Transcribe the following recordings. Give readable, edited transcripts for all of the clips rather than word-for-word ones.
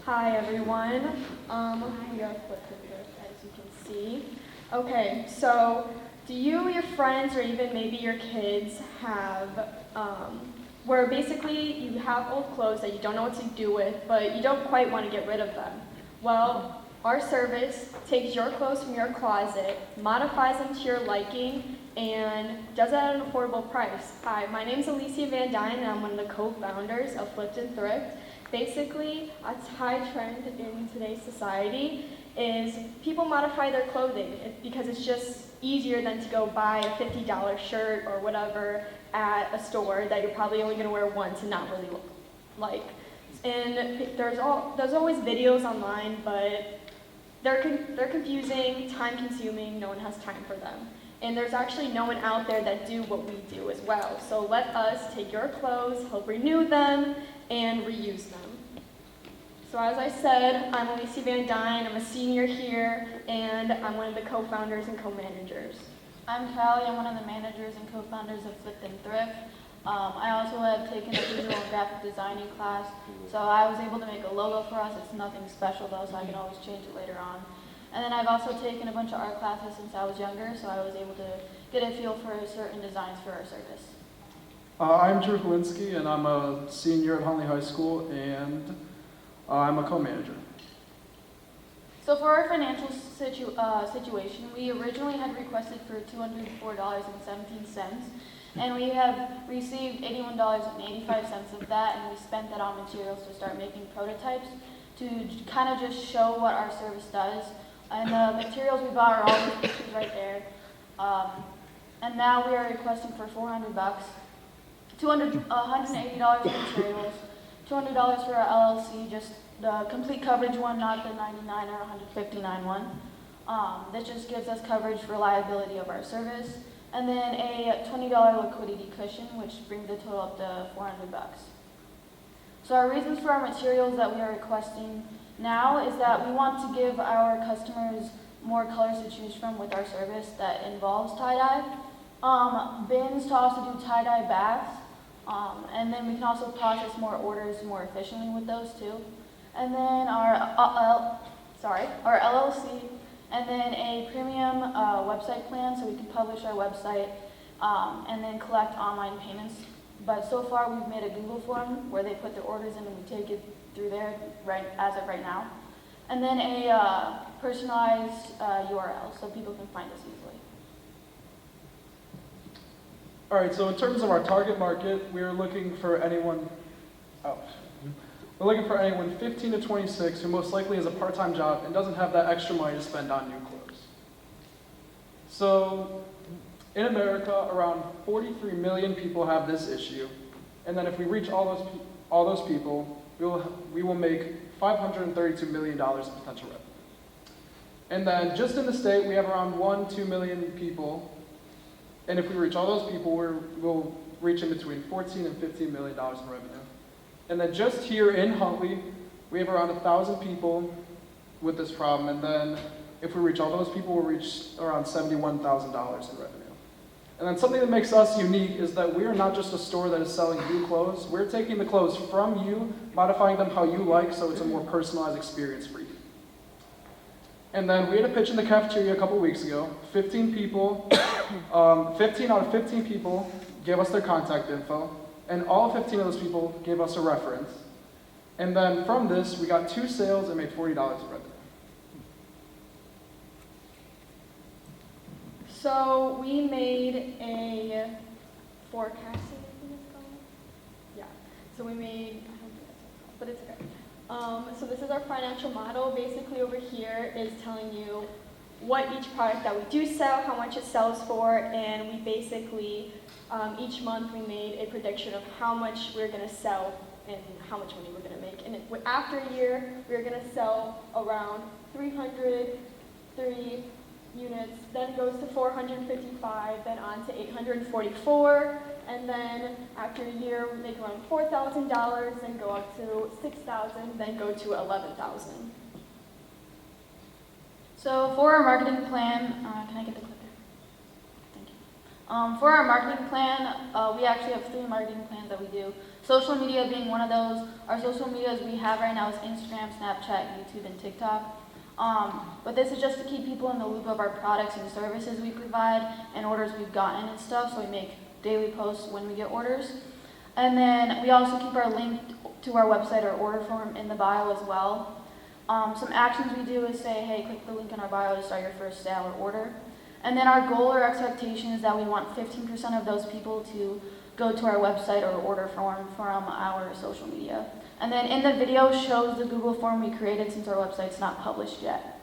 Hi everyone. We are Thrift, as you can see. Okay, so do you, your friends, or even maybe your kids have, where basically you have old clothes that you don't know what to do with, but you don't quite want to get rid of them? Well, our service takes your clothes from your closet, modifies them to your liking, and does it at an affordable price. Hi, my name is Alicia Van Dyne, and I'm one of the co-founders of Thrift. Basically, a high trend in today's society is people modify their clothing because it's just easier than to go buy a $50 shirt or whatever at a store that you're probably only going to wear once and not really like. And there's always videos online, but they're confusing, time-consuming. No one has time for them. And there's actually no one out there that do what we do as well. So let us take your clothes, help renew them, and reuse them. So as I said, I'm Alicia Van Dyne. I'm a senior here, and I'm one of the co-founders and co-managers. I'm Callie. I'm one of the managers and co-founders of Thrift. I also have taken a visual and graphic designing class, so I was able to make a logo for us. It's nothing special though, so I can always change it later on. And then I've also taken a bunch of art classes since I was younger, so I was able to get a feel for certain designs for our service. I'm Drew Helinski, and I'm a senior at Hunley High School, and I'm a co-manager. So for our financial situation, we originally had requested for $204.17, and we have received $81.85 of that, and we spent that on materials to start making prototypes to kind of just show what our service does. And the materials we bought are all these pictures right there. And now we are requesting for $400, $180 for materials, $200 for our LLC, just the complete coverage one, not the 99 or 159 one. That just gives us coverage for liability of our service. And then a $20 liquidity cushion, which brings the total up to $400. So our reasons for our materials that we are requesting now is that we want to give our customers more colors to choose from with our service that involves tie-dye. Bins to also do tie-dye bags. And then we can also process more orders more efficiently with those too. And then our LLC, and then a premium website plan so we can publish our website and then collect online payments. But so far we've made a Google form where they put their orders in and we take it through there as of right now. And then a personalized URL so people can find us easily. All right, so in terms of our target market, we're looking for anyone 15 to 26 who most likely has a part-time job and doesn't have that extra money to spend on new clothes. So in America, around 43 million people have this issue, and then if we reach all those people, we will make $532 million in potential revenue. And then just in the state, we have around 2 million people, and if we reach all those people, we'll reach in between $14 and $15 million in revenue. And then just here in Huntley, we have around 1,000 people with this problem, and then if we reach all those people, we'll reach around $71,000 in revenue. And then something that makes us unique is that we are not just a store that is selling you clothes. We're taking the clothes from you, modifying them how you like, so it's a more personalized experience for you. And then we had a pitch in the cafeteria a couple weeks ago. 15 out of 15 people gave us their contact info, and all 15 of those people gave us a reference. And then from this, we got 2 sales and made $40 in revenue. So we made a forecasting, I think it's called. Yeah. So we made, I don't think that's what it's called, but it's okay. So this is our financial model. Basically over here is telling you what each product that we do sell, how much it sells for, and we basically, each month we made a prediction of how much we're going to sell and how much money we're going to make. And after a year, we're going to sell around 303 units, then goes to 455, then on to 844, and then after a year we make around $4,000, then go up to 6,000, then go to 11,000. So for our marketing plan, can I get the clicker? Thank you. For our marketing plan, we actually have 3 marketing plans that we do. Social media being one of those. Our social medias we have right now is Instagram, Snapchat, YouTube, and TikTok. But this is just to keep people in the loop of our products and services we provide and orders we've gotten and stuff, so we make daily posts when we get orders. And then we also keep our link to our website or order form in the bio as well. Some actions we do is say, hey, click the link in our bio to start your first sale or order. And then our goal or expectation is that we want 15% of those people to go to our website or order form from our social media. And then in the video shows the Google form we created since our website's not published yet.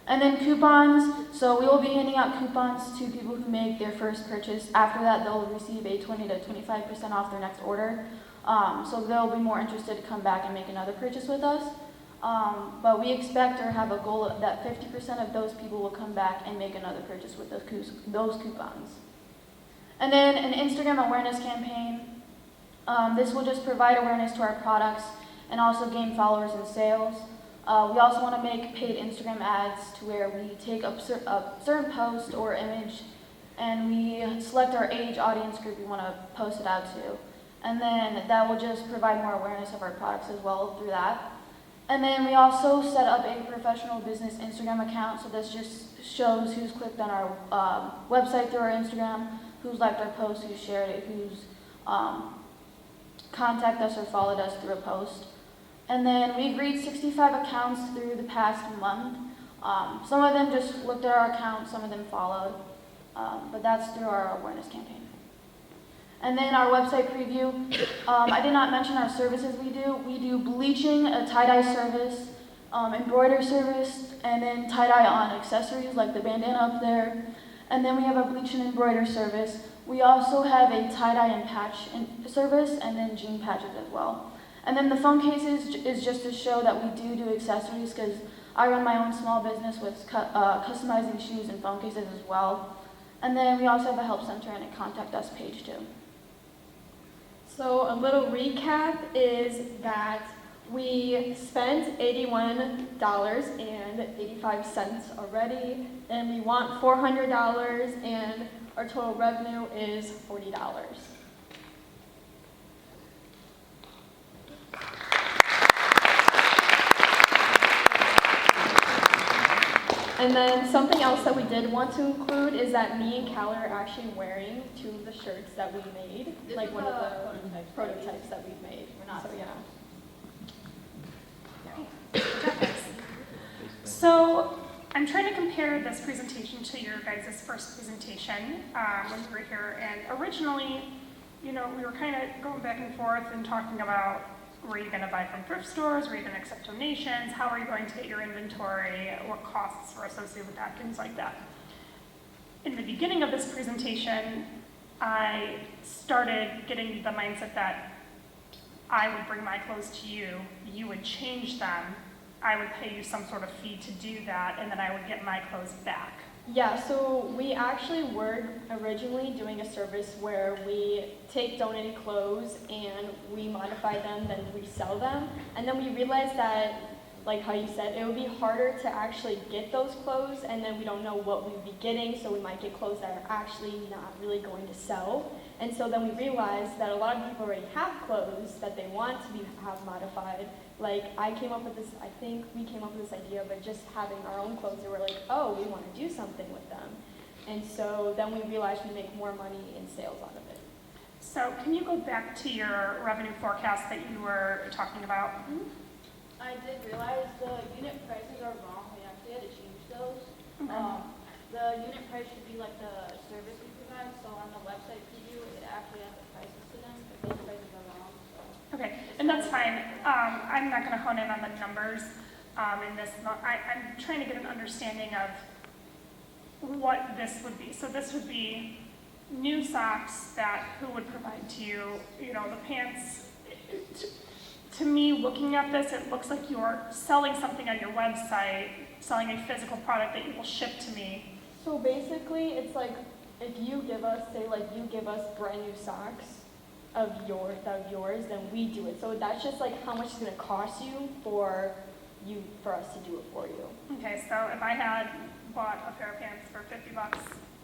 And then coupons, so we will be handing out coupons to people who make their first purchase. After that, they'll receive a 20 to 25% off their next order. So they'll be more interested to come back and make another purchase with us. But we expect or have a goal that 50% of those people will come back and make another purchase with those coupons. And then an Instagram awareness campaign. This will just provide awareness to our products and also gain followers and sales. We also want to make paid Instagram ads to where we take up a certain post or image and we select our age audience group we want to post it out to. And then that will just provide more awareness of our products as well through that. And then we also set up a professional business Instagram account, so this just shows who's clicked on our website through our Instagram, who's liked our post, who's shared it, who's contacted us or followed us through a post. And then we agreed 65 accounts through the past month. Some of them just looked at our account, some of them followed, but that's through our awareness campaign. And then our website preview, I did not mention our services we do. We do bleaching, a tie-dye service, embroidery service, and then tie-dye on accessories like the bandana up there. And then we have a bleach and embroidery service. We also have a tie-dye and patch service, and then jean patches as well. And then the phone cases is just to show that we do accessories, because I run my own small business with customizing shoes and phone cases as well. And then we also have a help center and a contact us page too. So a little recap is that we spent $81.85 already, and we want $400, and our total revenue is $40. And then something else that we did want to include is that me and Callie are actually wearing 2 of the shirts that we made, This like is one of the the prototypes that we've made. We're not So yeah. So I'm trying to compare this presentation to your guys' first presentation when we were here. And originally, we were kind of going back and forth and talking about, were you going to buy from thrift stores? Were you going to accept donations? How are you going to get your inventory? What costs were associated with that? Things like that. In the beginning of this presentation, I started getting the mindset that I would bring my clothes to you, you would change them, I would pay you some sort of fee to do that, and then I would get my clothes back. Yeah, so we actually were originally doing a service where we take donated clothes and we modify them, then resell them. And then we realized that, like how you said, it would be harder to actually get those clothes, and then we don't know what we'd be getting, so we might get clothes that are actually not really going to sell. And so then we realized that a lot of people already have clothes that they want to have modified. Like I think we came up with this idea of just having our own clothes, and we're like, oh, we want to do something with them. And so then we realized we make more money in sales out of it. So can you go back to your revenue forecast that you were talking about? Mm-hmm. I did realize the unit prices are wrong. We actually had to change those. Okay. The unit price should be like the service we provide. So on the website preview, it actually has the prices to them, but those prices are wrong. So. Okay, and that's fine. I'm not going to hone in on the numbers in this. I'm trying to get an understanding of what this would be. So this would be new socks that who would provide to you, the pants. To me, looking at this, it looks like you're selling something on your website, selling a physical product that you will ship to me. So basically, it's like if you give us, you give us brand new socks of yours, then we do it. So that's just like how much it's gonna cost you for us to do it for you. Okay, so if I had bought a pair of pants for $50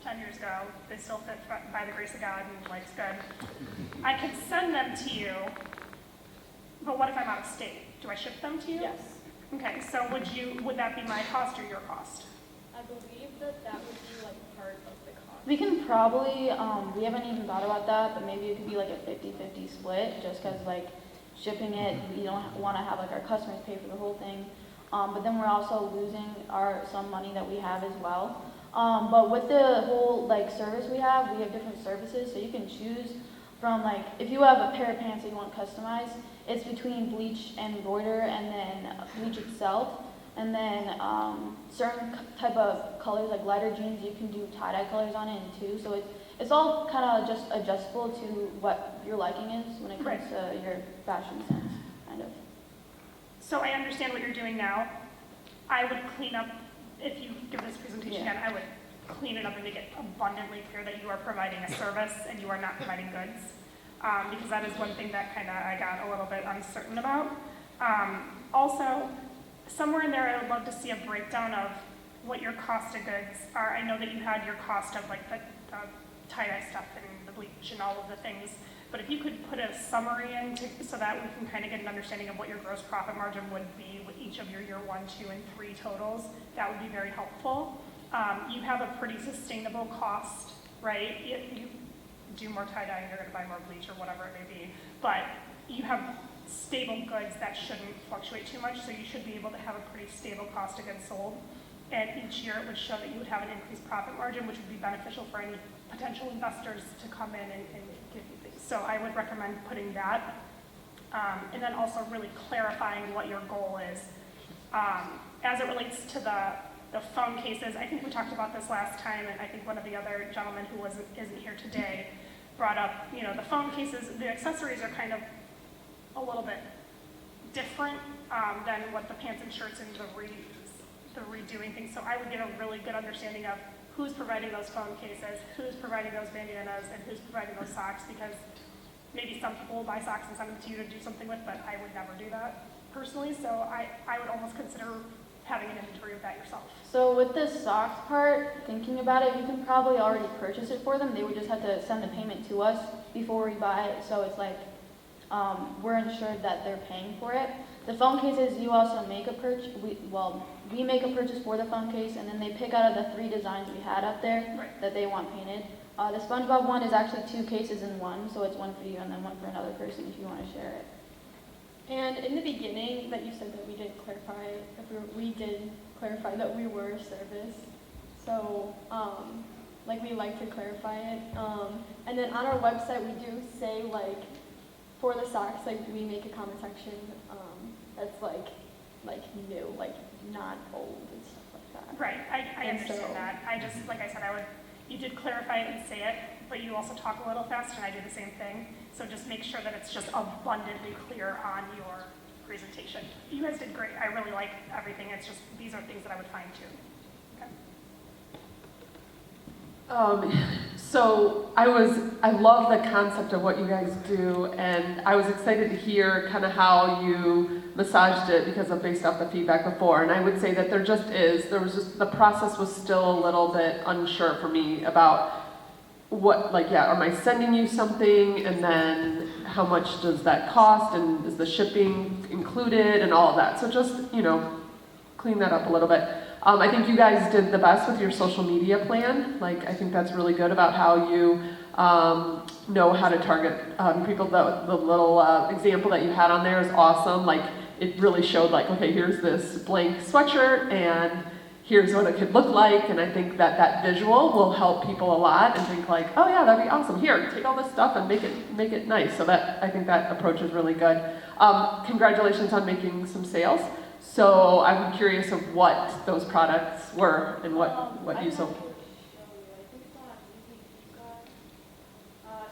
10 years ago. They still fit by the grace of God and life's good. I could send them to you, but what if I'm out of state? Do I ship them to you? Yes. Okay, so would that be my cost or your cost? I believe that would be like part of the cost. We can probably, we haven't even thought about that, but maybe it could be like a 50-50 split, just because like shipping it, we don't want to have like our customers pay for the whole thing. But then we're also losing some money that we have as well. But with the whole like service we have different services, so you can choose from like, if you have a pair of pants that you want customized, it's between bleach and embroider, and then bleach itself. And then certain type of colors, like lighter jeans, you can do tie-dye colors on it too. So it's all kind of just adjustable to what your liking is when it comes to your fashion sense, kind of. So I understand what you're doing now. I would clean up, if you give this presentation again, I would clean it up and make it abundantly clear that you are providing a service and you are not providing goods. Because that is one thing that kind of I got a little bit uncertain about. Also, somewhere in there I would love to see a breakdown of what your cost of goods are. I know that you had your cost of like the tie-dye stuff and the bleach and all of the things, but if you could put a summary in so that we can kind of get an understanding of what your gross profit margin would be with each of your year 1, 2, and 3 totals, that would be very helpful. You have a pretty sustainable cost, right? You do more tie-dye and you're going to buy more bleach or whatever it may be, but you have stable goods that shouldn't fluctuate too much, so you should be able to have a pretty stable cost of goods sold. And each year it would show that you would have an increased profit margin, which would be beneficial for any potential investors to come in and give you things. So I would recommend putting that. And then also really clarifying what your goal is. As it relates to the phone cases, I think we talked about this last time, and I think one of the other gentlemen who isn't here today brought up, the phone cases, the accessories are kind of a little bit different than what the pants and shirts and the redoing things. So I would get a really good understanding of who's providing those phone cases, who's providing those bandanas, and who's providing those socks, because maybe some people will buy socks and send them to you to do something with, but I would never do that personally. So I would almost consider having an inventory of that yourself. So with the socks part, thinking about it, you can probably already purchase it for them. They would just have to send the payment to us before we buy it. So it's like, we're ensured that they're paying for it. The phone cases, you also make a purchase. We make a purchase for the phone case, and then they pick out of the 3 designs we had up there that they want painted. The SpongeBob one is actually 2 cases in one, so it's one for you and then one for another person if you want to share it. And in the beginning that you said that we did clarify that we were a service. So, we like to clarify it. And then on our website we do say for the socks, we make a comment section that's new, not old and stuff like that. Right, I understand that. I just, like I said, you did clarify it and say it, but you also talk a little fast, and I do the same thing. So just make sure that it's just abundantly clear on your presentation. You guys did great. I really like everything. It's just, these are things that I would fine tune. So I love the concept of what you guys do, and I was excited to hear kind of how you massaged it based off the feedback before. And I would say that the process was still a little bit unsure for me about am I sending you something, and then how much does that cost, and is the shipping included, and all of that. So just, clean that up a little bit. I think you guys did the best with your social media plan. I think that's really good about how you know how to target people. The little example that you had on there is awesome. It really showed okay, here's this blank sweatshirt and here's what it could look like. And I think that visual will help people a lot and think oh yeah, that'd be awesome. Here, take all this stuff and make it nice. So I think that approach is really good. Congratulations on making some sales. So I'm curious of what those products were and what you sold.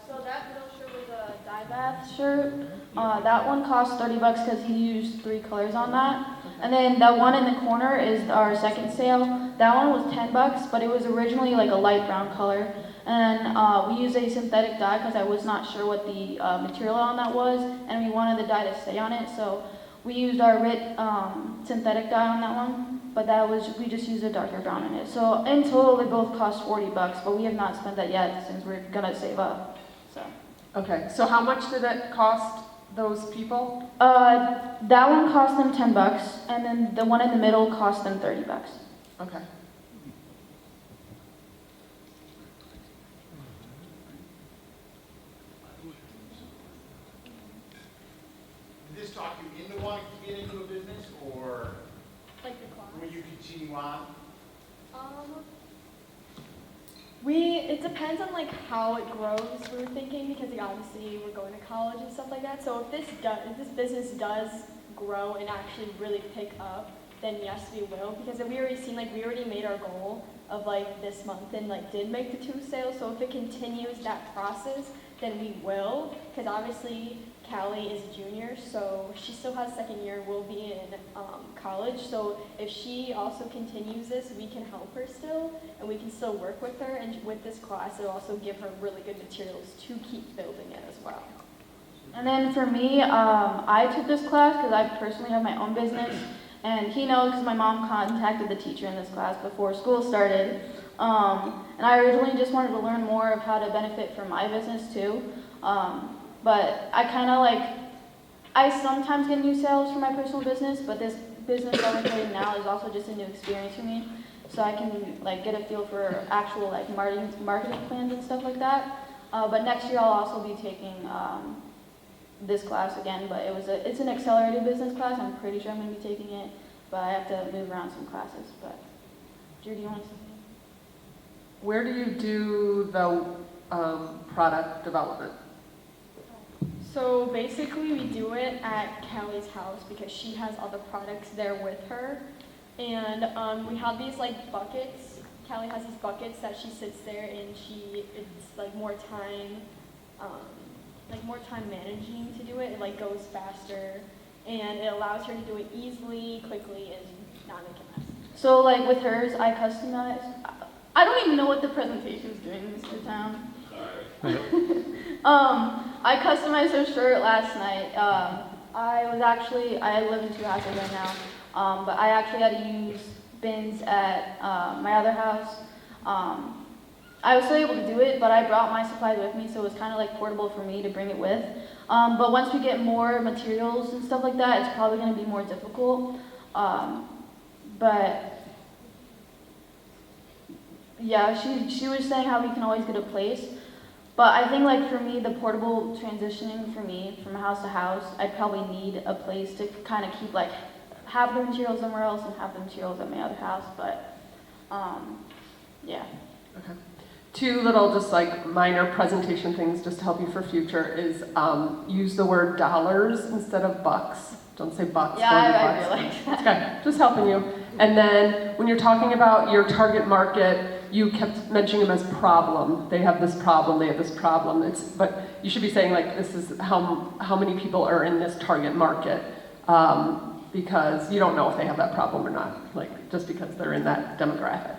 So that middle shirt was a dye bath shirt. That one cost $30 because he used 3 colors on that. And then that one in the corner is our second sale. That one was $10, but it was originally a light brown color. And we used a synthetic dye because I was not sure what the material on that was, and we wanted the dye to stay on it. So we used our RIT synthetic dye on that one. but we just used a darker brown in it. So in total, they both cost $40, but we have not spent that yet since we're gonna save up. So Okay, so how much did it cost those people? that one cost them $10, and then the one in the middle cost them $30. Okay. Did this talk you into wanting to get into a business, or Like the class. will you continue on? It depends on like how it grows. We were thinking because like, obviously we're going to college and stuff like that. So if this business does grow and actually really pick up, then yes, we will. Because we already made our goal of like this month and like did make the 2 sales. So if it continues that process, then we will. Because obviously Callie is a junior, so she still has second year, will be in college. So if she also continues this, we can help her still, and we can still work with her. And with this class, it'll also give her really good materials to keep building it as well. And then for me, I took this class because I personally have my own business, and he knows because my mom contacted the teacher in this class before school started. And I originally just wanted to learn more of how to benefit from my business too. But I sometimes get new sales for my personal business, but this business that we're doing now is also just a new experience for me. So I can like get a feel for actual like marketing plans and stuff like that. But next year I'll also be taking this class again, but it's an accelerated business class. I'm pretty sure I'm going to be taking it, but I have to move around some classes. But Drew, do you want to say something? Where do you do the product development? So basically we do it at Callie's house because she has all the products there with her. And we have these like buckets. Callie has these buckets that she sits there and it's like more time managing to do it. It like goes faster and it allows her to do it easily, quickly, and not make a mess. So like with hers, I customize. I don't even know what the presentation is doing, Mr. Town. I customized her shirt last night. I live in 2 houses right now, but I actually had to use bins at my other house. I was still able to do it, but I brought my supplies with me, so it was kind of like portable for me to bring it with. But once we get more materials and stuff like that, it's probably going to be more difficult. But yeah, she was saying how we can always get a place. But I think like for me, the portable transitioning for me from house to house, I'd probably need a place to kind of keep like have the materials somewhere else and have the materials at my other house. But yeah. Okay. 2 little just like minor presentation things just to help you for future is use the word dollars instead of bucks. Don't say bucks. Yeah, I realize that. Okay, just helping you. And then when you're talking about your target market, you kept mentioning them as problem. They have this problem, they have this problem. But you should be saying like this is how many people are in this target market because you don't know if they have that problem or not, like just because they're in that demographic.